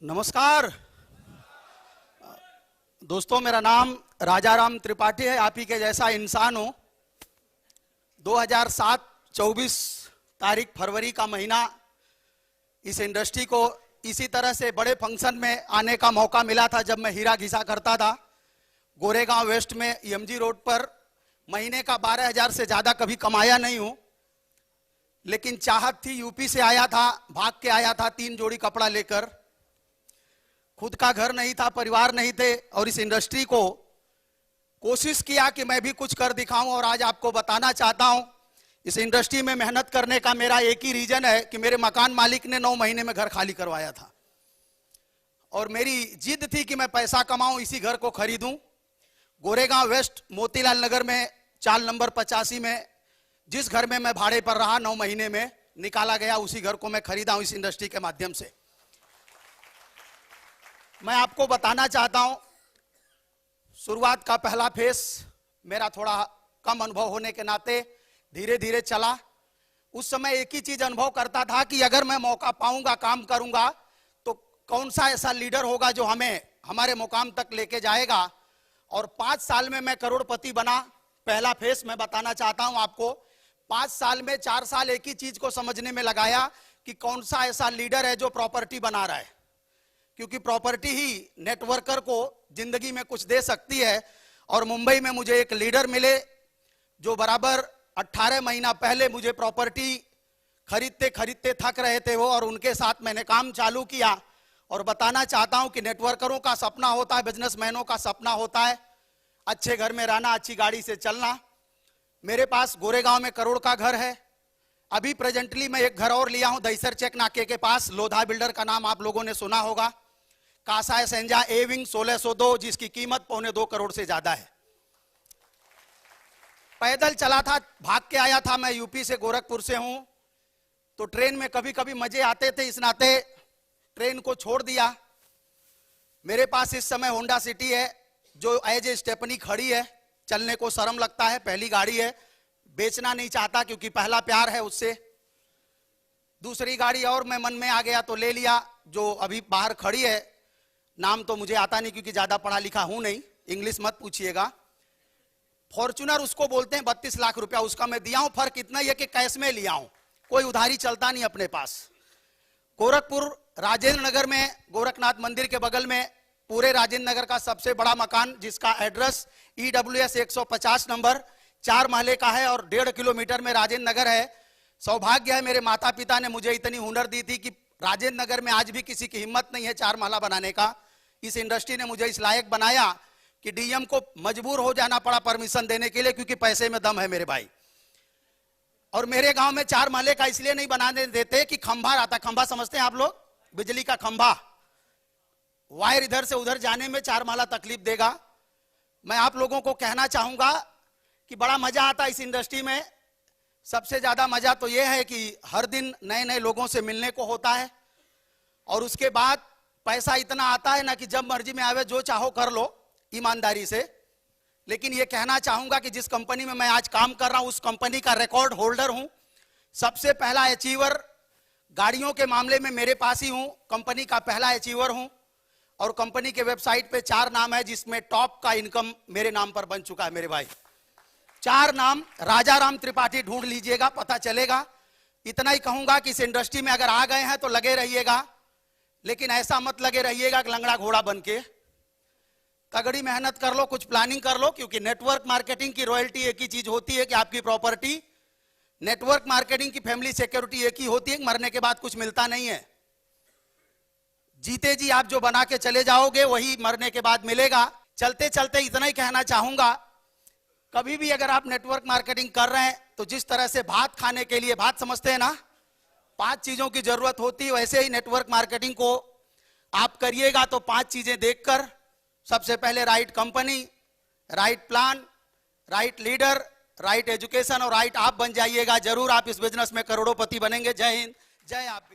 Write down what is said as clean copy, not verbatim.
नमस्कार दोस्तों, मेरा नाम राजाराम त्रिपाठी है। आप ही के जैसा इंसान हूं। 2007 24 तारीख फरवरी का महीना इस इंडस्ट्री को इसी तरह से बड़े फंक्शन में आने का मौका मिला था जब मैं हीरा घिसा करता था गोरेगांव वेस्ट में एमजी रोड पर। महीने का 12,000 से ज़्यादा कभी कमाया नहीं हूं, लेकिन चाहत थी। यूपी से आया था, भाग के आया था 3 जोड़ी कपड़ा लेकर। खुद का घर नहीं था, परिवार नहीं थे, और इस इंडस्ट्री को कोशिश किया कि मैं भी कुछ कर दिखाऊं। और आज आपको बताना चाहता हूं, इस इंडस्ट्री में मेहनत करने का मेरा एक ही रीजन है कि मेरे मकान मालिक ने 9 महीने में घर खाली करवाया था, और मेरी जिद थी कि मैं पैसा कमाऊं, इसी घर को खरीदूं। गोरेगांव वेस्ट मोतीलाल नगर में 4 नंबर 85 में जिस घर में मैं भाड़े पर रहा 9 महीने में निकाला गया, उसी घर को मैं खरीदा हूं इस इंडस्ट्री के माध्यम से। मैं आपको बताना चाहता हूं, शुरुआत का पहला फेस मेरा थोड़ा कम अनुभव होने के नाते धीरे धीरे चला। उस समय एक ही चीज अनुभव करता था कि अगर मैं मौका पाऊंगा, काम करूंगा, तो कौन सा ऐसा लीडर होगा जो हमें हमारे मुकाम तक लेके जाएगा। और 5 साल में मैं करोड़पति बना। पहला फेस मैं बताना चाहता हूं आपको। 5 साल में 4 साल एक ही चीज को समझने में लगाया कि कौन सा ऐसा लीडर है जो प्रॉपर्टी बना रहा है, क्योंकि प्रॉपर्टी ही नेटवर्कर को जिंदगी में कुछ दे सकती है। और मुंबई में मुझे एक लीडर मिले जो बराबर 18 महीना पहले मुझे प्रॉपर्टी खरीदते खरीदते थक रहे थे वो, और उनके साथ मैंने काम चालू किया। और बताना चाहता हूं कि नेटवर्करों का सपना होता है, बिजनेसमैनों का सपना होता है अच्छे घर में रहना, अच्छी गाड़ी से चलना। मेरे पास गोरेगांव में करोड़ का घर है। अभी प्रेजेंटली मैं एक घर और लिया हूं दहीसर चेक नाके के पास। लोधा बिल्डर का नाम आप लोगों ने सुना होगा। कासाय सेंजा ए विंग 1602, जिसकी कीमत 2.25 करोड़ से ज्यादा है। पैदल चला था, भाग के आया था। मैं यूपी से, गोरखपुर से हूं, तो ट्रेन में कभी कभी मजे आते थे, इस नाते ट्रेन को छोड़ दिया। मेरे पास इस समय होंडा सिटी है जो एज ए स्टेपनी खड़ी है। चलने को शर्म लगता है, पहली गाड़ी है, बेचना नहीं चाहता क्योंकि पहला प्यार है उससे। दूसरी गाड़ी और मैं मन में आ गया तो ले लिया, जो अभी बाहर खड़ी है। नाम तो मुझे आता नहीं क्योंकि ज्यादा पढ़ा लिखा हूं नहीं, इंग्लिश मत पूछिएगा। फॉर्च्यूनर उसको बोलते हैं। 32 लाख रुपया उसका मैं दिया हूं। फर्क इतना ही है कि कैश में लिया हूं, कोई उधारी चलता नहीं अपने पास। गोरखपुर राजेंद्र नगर में, गोरखनाथ मंदिर के बगल में, पूरे राजेंद्र नगर का सबसे बड़ा मकान, जिसका एड्रेस EWS 150 नंबर 4 महले का है, और 1.5 किलोमीटर में राजेंद्र नगर है। सौभाग्य है मेरे माता पिता ने मुझे इतनी हुनर दी थी कि राजेंद्र नगर में आज भी किसी की हिम्मत नहीं है 4 महला बनाने का। इस इंडस्ट्री ने मुझे इस लायक बनाया कि डीएम को मजबूर हो जाना पड़ा परमिशन देने के लिए, क्योंकि पैसे में दम है मेरे भाई। और मेरे गांव में 4 महले का इसलिए नहीं बनाने देते कि खंभा रहता। खंभा समझते हैं आप लोग? बिजली का खंभा, वायर इधर से उधर जाने में 4 महला तकलीफ देगा। मैं आप लोगों को कहना चाहूंगा कि बड़ा मजा आता है इस इंडस्ट्री में। सबसे ज्यादा मजा तो यह है कि हर दिन नए नए लोगों से मिलने को होता है, और उसके बाद पैसा इतना आता है ना कि जब मर्जी में आवे जो चाहो कर लो ईमानदारी से। लेकिन यह कहना चाहूंगा कि जिस कंपनी में मैं आज काम कर रहा हूं उस कंपनी का रिकॉर्ड होल्डर हूं। सबसे पहला अचीवर गाड़ियों के मामले में मेरे पास ही हूं, कंपनी का पहला अचीवर हूं। और कंपनी के वेबसाइट पे 4 नाम है जिसमें टॉप का इनकम मेरे नाम पर बन चुका है मेरे भाई। 4 नाम, राजाराम त्रिपाठी ढूंढ लीजिएगा, पता चलेगा। इतना ही कहूंगा कि इस इंडस्ट्री में अगर आ गए हैं तो लगे रहिएगा, लेकिन ऐसा मत लगे रहिएगा कि लंगड़ा घोड़ा बनके। तगड़ी मेहनत कर लो, कुछ प्लानिंग कर लो, क्योंकि नेटवर्क मार्केटिंग की रॉयल्टी एक ही चीज होती है कि आपकी प्रॉपर्टी। नेटवर्क मार्केटिंग की फैमिली सिक्योरिटी एक ही होती है कि मरने के बाद कुछ मिलता नहीं है। जीते जी आप जो बना के चले जाओगे वही मरने के बाद मिलेगा। चलते चलते इतना ही कहना चाहूंगा, कभी भी अगर आप नेटवर्क मार्केटिंग कर रहे हैं तो जिस तरह से भात खाने के लिए, भात समझते हैं ना, 5 चीजों की जरूरत होती है, वैसे ही नेटवर्क मार्केटिंग को आप करिएगा तो 5 चीजें देखकर, सबसे पहले right company, right plan, right leader, right education और राइट आप बन जाइएगा। जरूर आप इस बिजनेस में करोड़ोंपति बनेंगे। जय हिंद, जय आप भी।